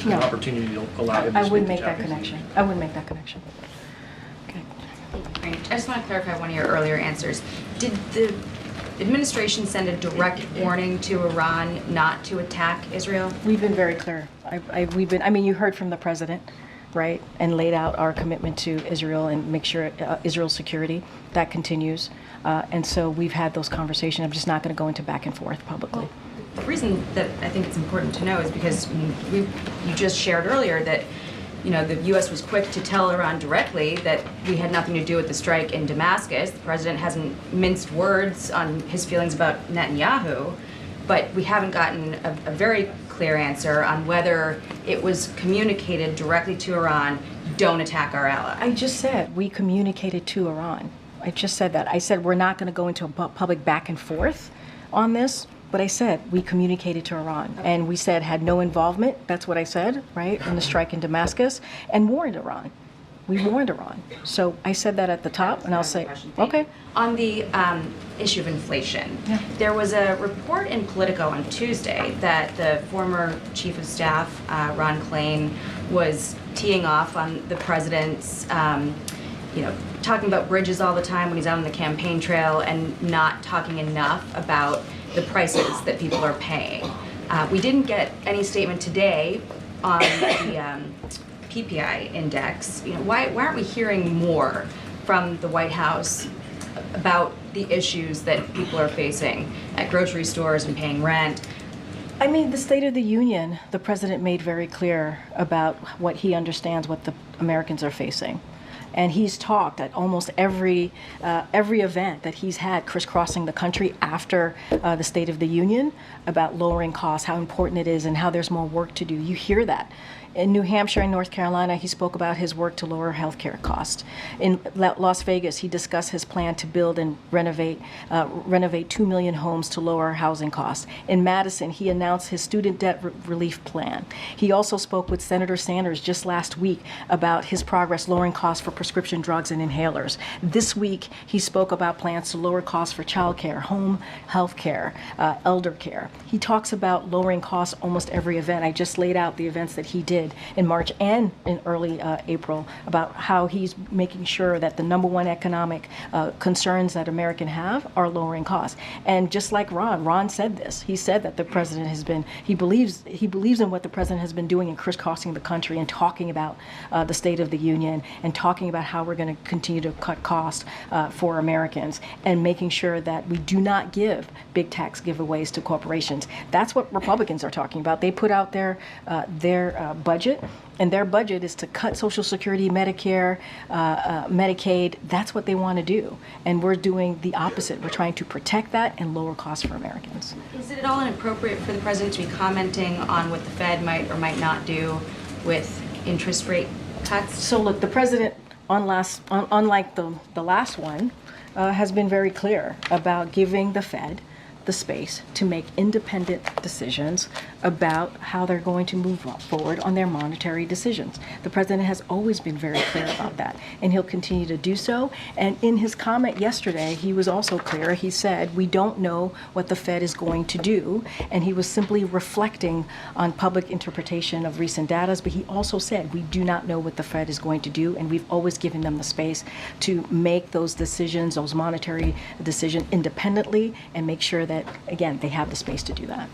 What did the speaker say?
an opportunity to allow him to I speak wouldn't to make that Jacqui. connection. I wouldn't make that connection. Okay. Great. I just want to clarify one of your earlier answers. Did the administration send a direct warning to Iran not to attack Israel? We've been very clear. I mean, you heard from the president, right, and laid out our commitment to Israel and make sure Israel's security. That continues. And so we've had those conversations. I'm just not going to go into back and forth publicly. The reason that I think it's important to know is because you just shared earlier that the U.S. was quick to tell Iran directly that we had nothing to do with the strike in Damascus. The president hasn't minced words on his feelings about Netanyahu, but we haven't gotten a very clear answer on whether it was communicated directly to Iran, don't attack our ally. I just said we communicated to Iran. I just said that. I said we're not going to go into a public back and forth on this. But I said we communicated to Iran, and we said had no involvement. That's what I said, right, in the strike in Damascus, and warned Iran. We warned Iran. So I said that at the top, and I'll say, okay. On the issue of inflation, there was a report in Politico on Tuesday that the former chief of staff, Ron Klain, was teeing off on the president's, talking about bridges all the time when he's out on the campaign trail and not talking enough about the prices that people are paying. We didn't get any statement today on the PPI index. Why aren't we hearing more from the White House about the issues that people are facing at grocery stores and paying rent? I mean, the State of the Union, the president made very clear about what he understands what the Americans are facing. And he's talked at almost every event that he's had crisscrossing the country after the State of the Union about lowering costs, how important it is, and how there's more work to do. You hear that. In New Hampshire and North Carolina, he spoke about his work to lower healthcare costs. In Las Vegas, he discussed his plan to build and renovate 2 million homes to lower housing costs. In Madison, he announced his student debt relief plan. He also spoke with Senator Sanders just last week about his progress lowering costs for prescription drugs and inhalers. This week, he spoke about plans to lower costs for child care, home health care, elder care. He talks about lowering costs almost every event. I just laid out the events that he did in March and in early April about how he's making sure that the number one economic concerns that Americans have are lowering costs. And just like Ron said this. He said that the president has been, he believes in what the president has been doing in crisscrossing the country and talking about the State of the Union and talking about how we're going to continue to cut costs for Americans and making sure that we do not give big tax giveaways to corporations. That's what Republicans are talking about. They put out their budget, and their budget is to cut Social Security, Medicare, Medicaid. That's what they want to do. And we're doing the opposite. We're trying to protect that and lower costs for Americans. Is it at all inappropriate for the president to be commenting on what the Fed might or might not do with interest rate cuts? So look, the president, unlike the last one, has been very clear about giving the Fed the space to make independent decisions about how they're going to move forward on their monetary decisions. The president has always been very clear about that, and he'll continue to do so. And in his comment yesterday, he was also clear. He said, we don't know what the Fed is going to do, and he was simply reflecting on public interpretation of recent data, but he also said, we do not know what the Fed is going to do, and we've always given them the space to make those decisions, those monetary decisions independently, and make sure that, again, they have the space to do that.